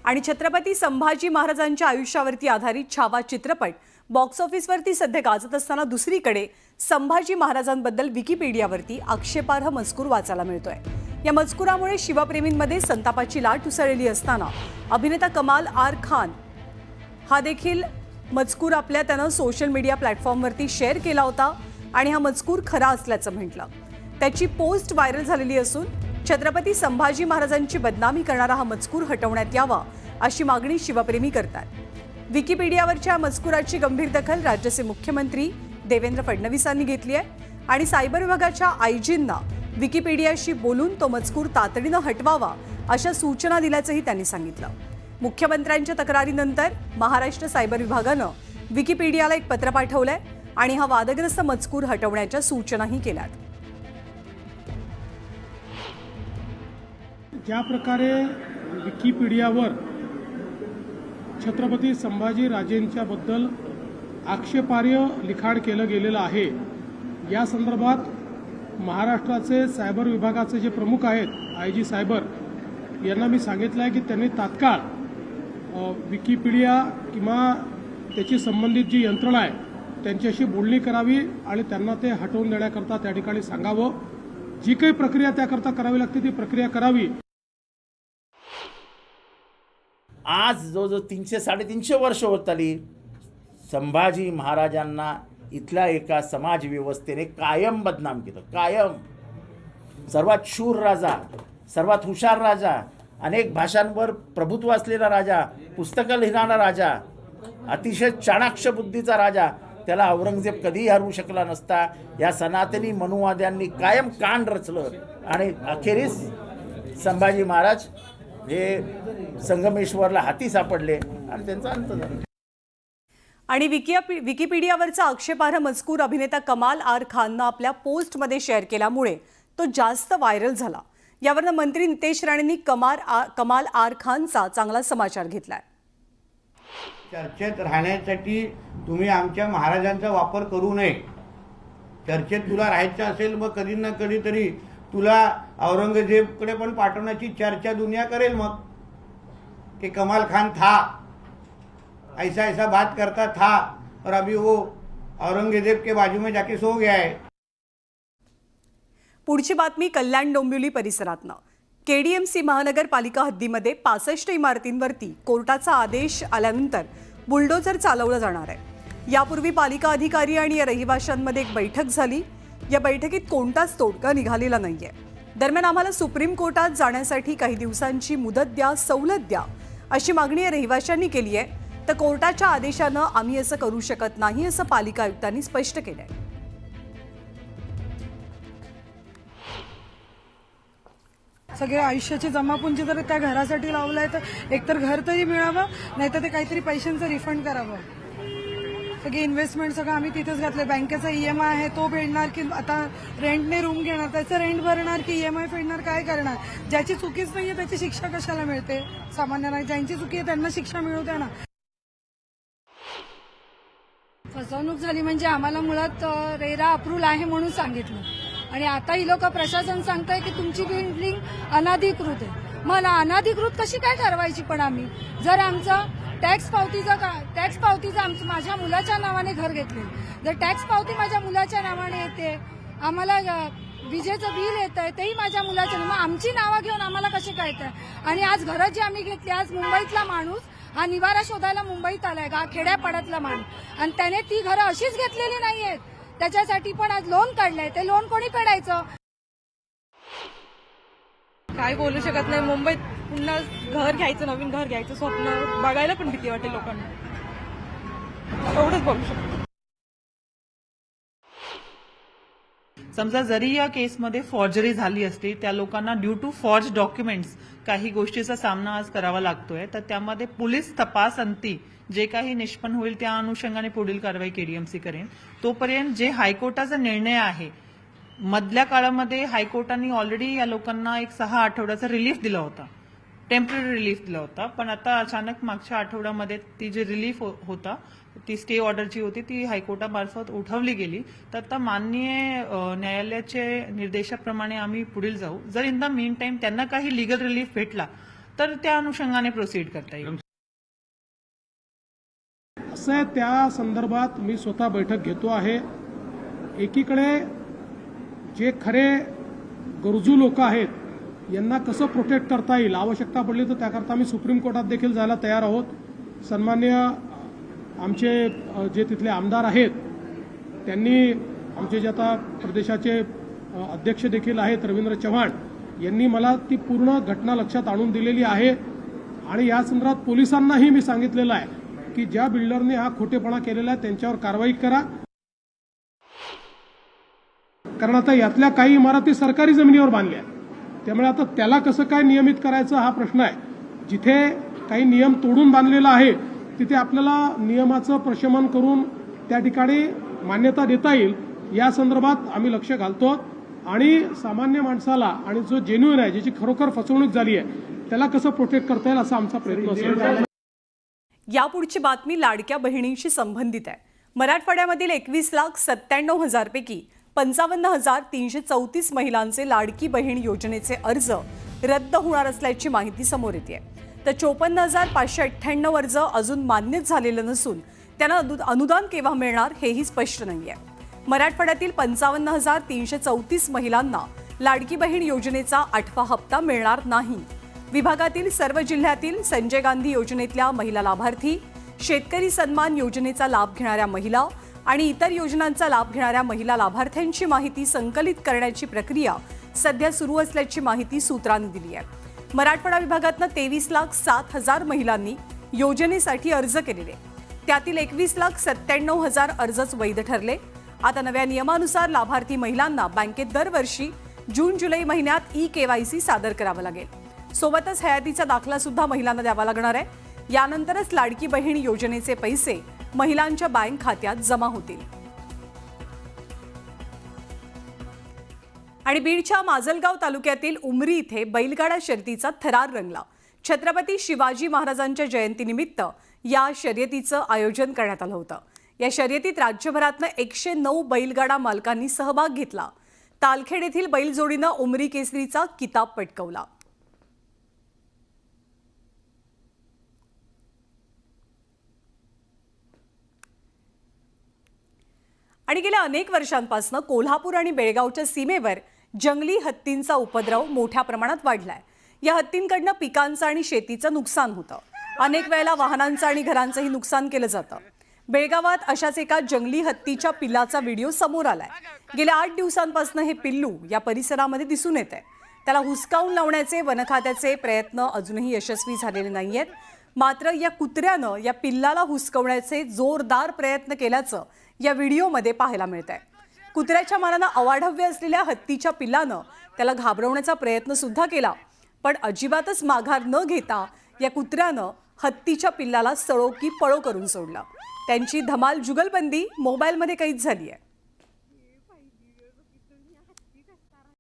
आणि छत्रपती संभाजी महाराजांच्या आयुष्यावरती आधारित छावा चित्रपट बॉक्स ऑफिसवरती सध्या गाजत असताना दुसरीकडे संभाजी महाराजांबद्दल विकिपीडियावरती आक्षेपार्ह मजकूर वाचायला मिळतोय। या मजकुरामुळे शिवप्रेमींमध्ये संतापाची लाट उसळलेली असताना अभिनेता कमाल आर खान हा देखील मजकूर त्यानं सोशल मीडिया प्लॅटफॉर्मवरती शेअर केला होता आणि हा मजकूर खरा असल्याचं म्हटलं। त्याची पोस्ट व्हायरल झालेली असून छत्रपती संभाजी महाराजांची बदनामी करणारा हा मजकूर हटवण्यात यावा अशी मागणी शिवप्रेमी करतात। विकिपीडियावरच्या मजकुराची गंभीर दखल राज्याचे मुख्यमंत्री देवेंद्र फडणवीसांनी घेतली आहे आणि सायबर विभागाच्या आयजींना विकिपीडियाशी बोलून तो मजकूर तातडीनं हटवावा अशा सूचना दिल्याचंही त्यांनी सांगितलं। मुख्यमंत्र्यांच्या तक्रारीनंतर महाराष्ट्र सायबर विभागानं विकिपीडियाला एक पत्र पाठवलंय आणि हा वादग्रस्त मजकूर हटवण्याच्या सूचनाही केल्यात। ज्या प्रकारे विकिपीडियावर छत्रपती संभाजी राजेंच्याबद्दल आक्षेपार्ह लिखाण केलं गेलेलं आहे, या संदर्भात महाराष्ट्राचे सायबर विभागाचे जे प्रमुख आहेत आयजी सायबर यांना मी सांगितलं आहे की त्यांनी तात्काळ विकिपीडिया किंवा त्याची संबंधित जी यंत्रणा आहे त्यांच्याशी बोलणी करावी आणि त्यांना ते हटवून देण्याकरता त्या ठिकाणी सांगावं। जी काही प्रक्रिया त्याकरता करावी लागते ती प्रक्रिया करावी। आज जो 300-350 वर्ष होत आली संभाजी महाराजांना इथल्या एका समाज व्यवस्थेने कायम बदनाम केलं। कायम सर्वात शूर राजा, सर्वात हुशार राजा, अनेक भाषांवर प्रभुत्व असलेला राजा, पुस्तकं लिहिणारा राजा, अतिशय चाणाक्ष बुद्धीचा राजा, त्याला औरंगजेब कधीही हरवू शकला नसता। या सनातनी मनुवाद्यांनी कायम कान रचलं आणि अखेरीस संभाजी महाराज हे संगमेश्वरला हाती सापडले आणि त्यांचा अंत झाला। आणि विकिपीडियावरचा आक्षेपार्ह मजकूर अभिनेता कमाल आर खाननं आपल्या पोस्टमध्ये शेअर केल्यामुळे तो जास्त व्हायरल झाला। यावरनं मंत्री नितेश राणेंनी कमाल आर खानचा चांगला समाचार घेतलाय। चर्चेत राहण्यासाठी तुम्ही आमच्या महाराजांचा वापर करू नये। चर्चेत तुला राहायचं असेल मग कधी ना कधीतरी तुला औरंगजेबकडे पण पाठवण्याची चर्चा दुनिया करेल। मग कि कमाल खान था, ऐसा ऐसा बात करता था और अभी वो औरंगजेब के बाजू में जाके सो गया है। पुढची बातमी कल्याण डोंबिवली परिसरातनं। केडीएमसी महानगरपालिका हद्दीमध्ये 65 इमारतींवरती कोर्टाचा आदेश आल्यानंतर बुलडोझर चालवलं जाणार आहे। यापूर्वी पालिका अधिकारी आणि या रहिवाशांमध्ये एक बैठक झाली। या बैठकीत कोणताच तोडगा निघालेला नाहीये। दरम्यान आम्हाला सुप्रीम कोर्टात जाण्यासाठी काही दिवसांची मुदत द्या, सवलत द्या अशी मागणी या रहिवाशांनी केली आहे। तर कोर्टाच्या आदेशानं आम्ही असं करू शकत नाही असं पालिका आयुक्तांनी स्पष्ट केलंय। सगळे आयुष्याची जमापुंजी जर त्या घरासाठी लावलाय तर एकतर घर तरी मिळावं, नाहीतर ते काहीतरी पैशांचं रिफंड करावं। सगळी इन्व्हेस्टमेंट सगळं आम्ही तिथेच घातले। बँकेचा EMI आहे तो फेडणार की आता रेंटने रूम घेणार, त्याचं रेंट भरणार की EMI फेडणार, काय करणार? ज्याची चुकीच नाहीये त्याची शिक्षा कशाला मिळते? सामान्य नाही, ज्यांची चुकी आहे त्यांना शिक्षा मिळू द्या ना। फसवणूक झाली म्हणजे आम्हाला मुळात रेरा अप्रूव्हल आहे म्हणून सांगितलं आणि आता ही लोक प्रशासन सांगताय की तुमची बिल्डिंग अनधिकृत आहे। मला अनधिकृत कशी काय ठरवायची? पण आम्ही जर आमचं टॅक्स पावतीचं माझ्या मुलाच्या नावाने घर घेतले, जर टॅक्स पावती माझ्या मुलाच्या नावाने येते, आम्हाला विजेचं बिल येत आहे तेही माझ्या मुलाच्या नावाने, आमची नावं घेऊन आम्हाला कसे काय येत आहे? आणि आज घरं जी आम्ही घेतली, आज मुंबईतला माणूस हा निवारा शोधायला मुंबईत आलाय, खेड्यापाड्यातला माणूस, आणि त्याने ती घरं अशीच घेतलेली नाहीयेत, त्याच्यासाठी पण आज लोन काढलंय। ते लोन कोणी फेडायचं? काय बोलू शकत नाही। मुंबईत पुन्हा घर घ्यायचं, नवीन घर घ्यायचं स्वप्न बघायला पण भीती वाटते लोकांना। एवढंच बोलू शकतो। समजा जरी या केसमध्ये फॉर्जरी झाली असती, त्या लोकांना ड्यू टू फॉर्ज डॉक्युमेंट्स काही गोष्टीचा सामना आज करावा लागतोय, तर त्यामध्ये पोलीस तपास अंती जे काही निष्पन्न होईल त्या अनुषंगाने पुढील कारवाई केडीएमसी करेन। तोपर्यंत जे हायकोर्टाचा निर्णय आहे, मधल्या काळामध्ये हायकोर्टाने ऑलरेडी या लोकांना एक 6 आठवड्याचा रिलीफ दिला होता, टेम्पररी रिलीफ दिला होता, पण आता अचानक मागच्या आठवड्यामध्ये ती जी रिलीफ होता ती स्टे ऑर्डरची होती ती हायकोर्टामार्फत उठवली गेली। तर आता माननीय न्यायालयाचे निर्देशाप्रमाणे आम्ही पुढील जाऊ। जर इन द मीन टाइम त्यांना काही लीगल रिलीफ भेटला तर त्या अनुषंगाने प्रोसीड करता येईल. असं आहे, त्या संदर्भात मी स्वतः बैठक घेतो आहे. एकीकडे जे खरे गरजू लोक आहेत यांना कसं प्रोटेक्ट करता येईल, आवश्यकता पडली तर त्याकरता मी सुप्रीम कोर्टात देखील जायला तयार आहोत. सन्मान्य आमचे जे तिथले आमदार आहेत त्यांनी, आमचे जे आता प्रदेशाचे अध्यक्ष देखील आहेत रवींद्र चव्हाण, यांनी मला ती पूर्ण घटना लक्षात आणून दिलेली आहे. आणि या संदर्भात पोलिसांनाही मी सांगितलेलं आहे की ज्या बिल्डरने हा खोटेपणा केलेला आहे त्यांच्यावर कारवाई करा. कारण आता यातल्या काही इमारती सरकारी जमिनीवर बांधल्या, त्यामुळे आता त्याला कसं काय नियमित करायचं हा प्रश्न आहे. जिथे काही नियम तोडून बांधलेला आहे तिथे आपल्याला नियमाचं प्रशमन करून त्या ठिकाणी मान्यता देता येईल, या संदर्भात आम्ही लक्ष घालतो. आणि सामान्य माणसाला आणि जो जेन्युइन आहे, ज्याची खरोखर फसवणूक झाली आहे, त्याला कसं प्रोटेक्ट करता येईल असा आमचा प्रयत्न असेल. यापुढची बातमी लाडक्या बहिणींशी संबंधित आहे. मराठवाड्यामधील 21,97,000 पैकी 55,334 महिलांचे लाडकी बहीण योजनेचे अर्ज रद्द होणार असल्याची माहिती समोर येते. तर 54,598 अर्ज अजून मान्यच झालेलं नसून त्यांना अनुदान केव्हा मिळणार हेही स्पष्ट नाहीये. मराठवाड्यातील 55,334 महिलांना लाडकी बहीण योजनेचा 8वा हप्ता मिळणार नाही. विभागातील सर्व जिल्ह्यातील संजय गांधी योजनेतल्या महिला लाभार्थी, शेतकरी सन्मान योजनेचा लाभ घेणाऱ्या महिला आणि इतर योजनांचा लाभ घेणाऱ्या महिला लाभार्थ्यांची माहिती संकलित करण्याची प्रक्रिया सध्या सुरू असल्याची माहिती सूत्रांनी दिली आहे. मराठवाडा विभागातनं 23,07,000 महिलांनी योजनेसाठी अर्ज केलेले, त्यातील 21,97,000 अर्जच वैध ठरले. आता नव्या नियमानुसार लाभार्थी महिलांना बँकेत दरवर्षी जून-जुलै महिन्यात ई-केवायसी सादर करावं लागेल. सोबतच हयातीचा दाखला सुद्धा महिलांना द्यावा लागणार आहे. यानंतरच लाडकी बहीण योजनेचे पैसे महिलांच्या बँक खात्यात जमा होतील. आणि बीडच्या माजलगाव तालुक्यातील उमरी इथे बैलगाडा शर्यतीचा थरार रंगला. छत्रपती शिवाजी महाराजांच्या जयंतीनिमित्त या शर्यतीचं आयोजन करण्यात आलं होतं. या शर्यतीत राज्यभरातनं 109 बैलगाडा मालकांनी सहभाग घेतला. तालखेड येथील बैलजोडीनं उमरी केसरीचा किताब पटकावला. आणि गेल्या अनेक वर्षांपासून कोल्हापूर आणि बेळगावच्या सीमेवर जंगली हत्तींचा उपद्रव मोठ्या प्रमाणात वाढलाय. या हत्तींकडनं पिकांचं आणि शेतीचं नुकसान होतं. अनेक वेळेला वाहनांचं आणि घरांचंही नुकसान केलं जातं. बेळगावात अशाच एका जंगली हत्तीच्या पिल्लाचा व्हिडिओ समोर आलाय. गेल्या 8 दिवसांपासून हे पिल्लू या परिसरामध्ये दिसून येतंय. त्याला हुसकावून लावण्याचे वन खात्याचे प्रयत्न अजूनही यशस्वी झालेले नाहीयेत. मात्र या कुत्र्यानं या पिल्लाला हुसकवण्याचे जोरदार प्रयत्न केल्याचं या व्हिडिओमध्ये पाहायला मिळतंय. कुत्र्याच्या मानानं अवाढव्य असलेल्या हत्तीच्या पिल्लानं त्याला घाबरवण्याचा प्रयत्न सुद्धा केला, पण अजिबातच माघार न घेता या कुत्र्यानं हत्तीच्या पिल्लाला सळो की पळो करून सोडलं. त्यांची धमाल जुगलबंदी मोबाईलमध्ये कैद झाली आहे.